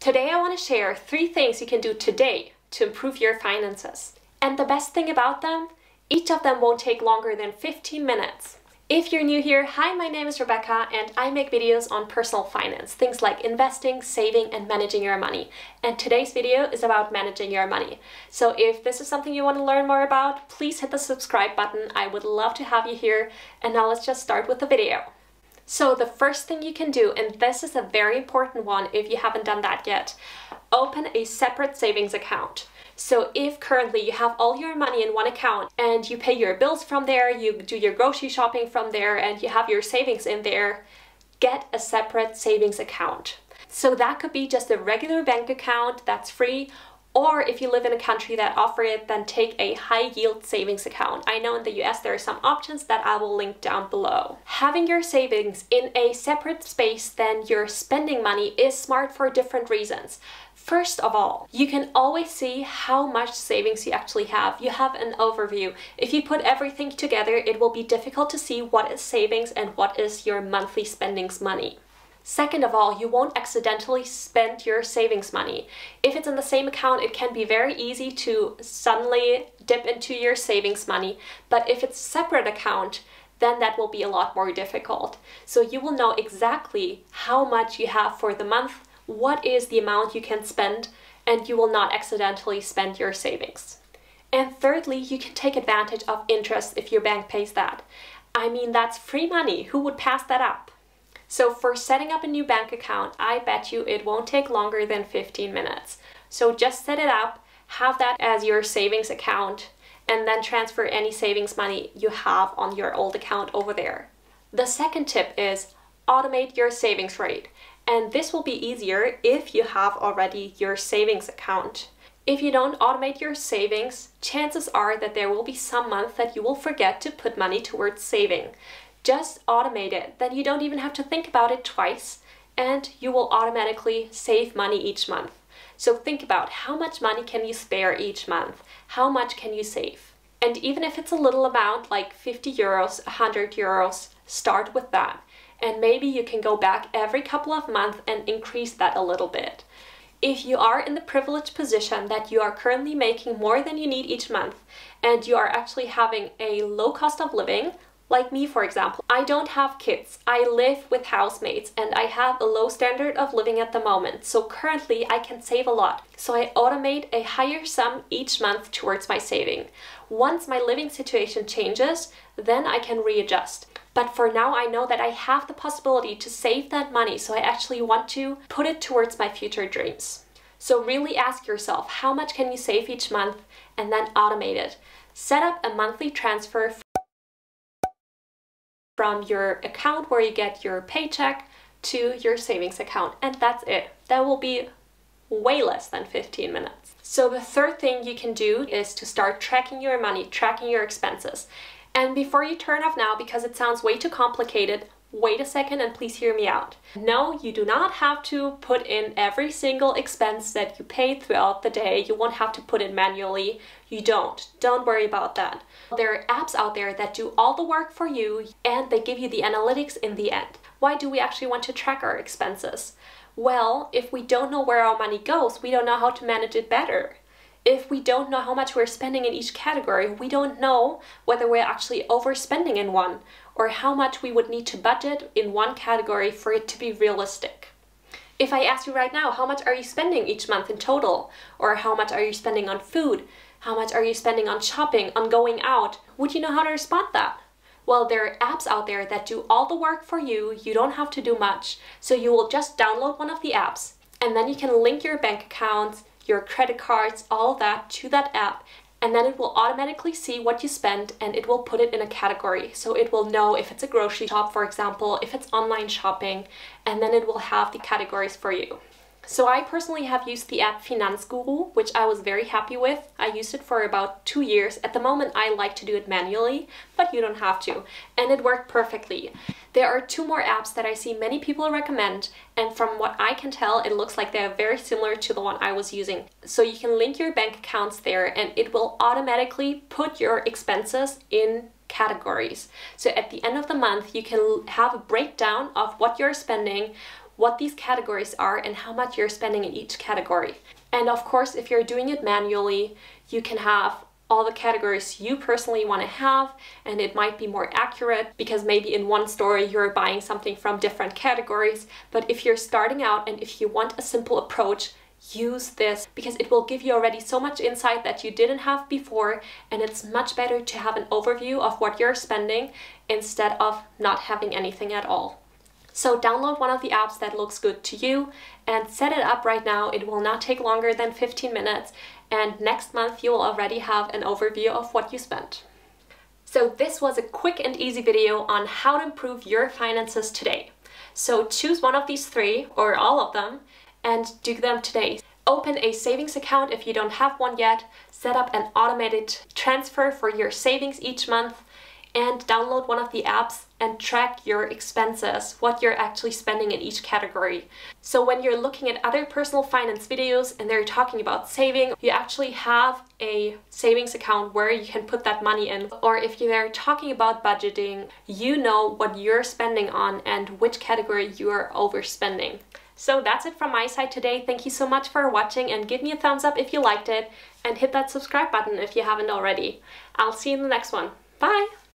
Today I want to share 3 things you can do today to improve your finances. And the best thing about them, each of them won't take longer than 15 minutes. If you're new here, hi, my name is Rebecca and I make videos on personal finance, things like investing, saving, and managing your money. And today's video is about managing your money. So if this is something you want to learn more about, please hit the subscribe button. I would love to have you here. And now let's just start with the video. So the first thing you can do, and this is a very important one if you haven't done that yet, open a separate savings account. So if currently you have all your money in one account and you pay your bills from there, you do your grocery shopping from there, and you have your savings in there, get a separate savings account. So that could be just a regular bank account that's free, or if you live in a country that offer it, then take a high yield savings account. I know in the US there are some options that I will link down below. Having your savings in a separate space than your spending money is smart for different reasons. First of all, you can always see how much savings you actually have. You have an overview. If you put everything together, it will be difficult to see what is savings and what is your monthly spendings money. Second of all, you won't accidentally spend your savings money. If it's in the same account, it can be very easy to suddenly dip into your savings money. But if it's a separate account, then that will be a lot more difficult. So you will know exactly how much you have for the month, what is the amount you can spend, and you will not accidentally spend your savings. And thirdly, you can take advantage of interest if your bank pays that. I mean, that's free money. Who would pass that up? So for setting up a new bank account, I bet you it won't take longer than 15 minutes. So just set it up, have that as your savings account, and then transfer any savings money you have on your old account over there. The second tip is automate your savings rate. And this will be easier if you have already your savings account. If you don't automate your savings, chances are that there will be some month that you will forget to put money towards saving. Just automate it, then you don't even have to think about it twice, and you will automatically save money each month. So think about how much money can you spare each month? How much can you save? And even if it's a little amount like 50 euros, 100 euros, start with that. And maybe you can go back every couple of months and increase that a little bit. If you are in the privileged position that you are currently making more than you need each month, and you are actually having a low cost of living, like me for example, I don't have kids, I live with housemates, and I have a low standard of living at the moment, so currently I can save a lot. So I automate a higher sum each month towards my saving. Once my living situation changes, then I can readjust. But for now, I know that I have the possibility to save that money, so I actually want to put it towards my future dreams. So really ask yourself, how much can you save each month, and then automate it. Set up a monthly transfer from your account where you get your paycheck to your savings account, and that's it. That will be way less than 15 minutes. So the third thing you can do is to start tracking your money, tracking your expenses. And before you turn off now, because it sounds way too complicated, wait a second and please hear me out. No, you do not have to put in every single expense that you paid throughout the day. You won't have to put it manually. You don't. Don't worry about that. There are apps out there that do all the work for you, and they give you the analytics in the end. Why do we actually want to track our expenses? Well, if we don't know where our money goes, we don't know how to manage it better. If we don't know how much we're spending in each category, we don't know whether we're actually overspending in one, or how much we would need to budget in one category for it to be realistic. If I ask you right now, how much are you spending each month in total? Or how much are you spending on food? How much are you spending on shopping, on going out? Would you know how to respond that? Well, there are apps out there that do all the work for you. You don't have to do much. So you will just download one of the apps, and then you can link your bank accounts, your credit cards, all of that to that app, and then it will automatically see what you spend and it will put it in a category. So it will know if it's a grocery shop, for example, if it's online shopping, and then it will have the categories for you. So I personally have used the app Finanzguru, which I was very happy with. I used it for about 2 years. At the moment, I like to do it manually, but you don't have to. And it worked perfectly. There are 2 more apps that I see many people recommend, and from what I can tell, it looks like they're very similar to the one I was using. So you can link your bank accounts there, and it will automatically put your expenses in categories. So at the end of the month, you can have a breakdown of what you're spending, what these categories are and how much you're spending in each category. And of course, if you're doing it manually, you can have all the categories you personally want to have, and it might be more accurate because maybe in one store you're buying something from different categories. But if you're starting out and if you want a simple approach, use this because it will give you already so much insight that you didn't have before, and it's much better to have an overview of what you're spending instead of not having anything at all. So download one of the apps that looks good to you and set it up right now. It will not take longer than 15 minutes, and next month you will already have an overview of what you spent. So this was a quick and easy video on how to improve your finances today. So choose one of these three or all of them and do them today. Open a savings account if you don't have one yet, set up an automated transfer for your savings each month, and download one of the apps and track your expenses, what you're actually spending in each category. So when you're looking at other personal finance videos and they're talking about saving, you actually have a savings account where you can put that money in. Or if they're talking about budgeting, you know what you're spending on and which category you are overspending. So that's it from my side today. Thank you so much for watching, and give me a thumbs up if you liked it, and hit that subscribe button if you haven't already. I'll see you in the next one. Bye!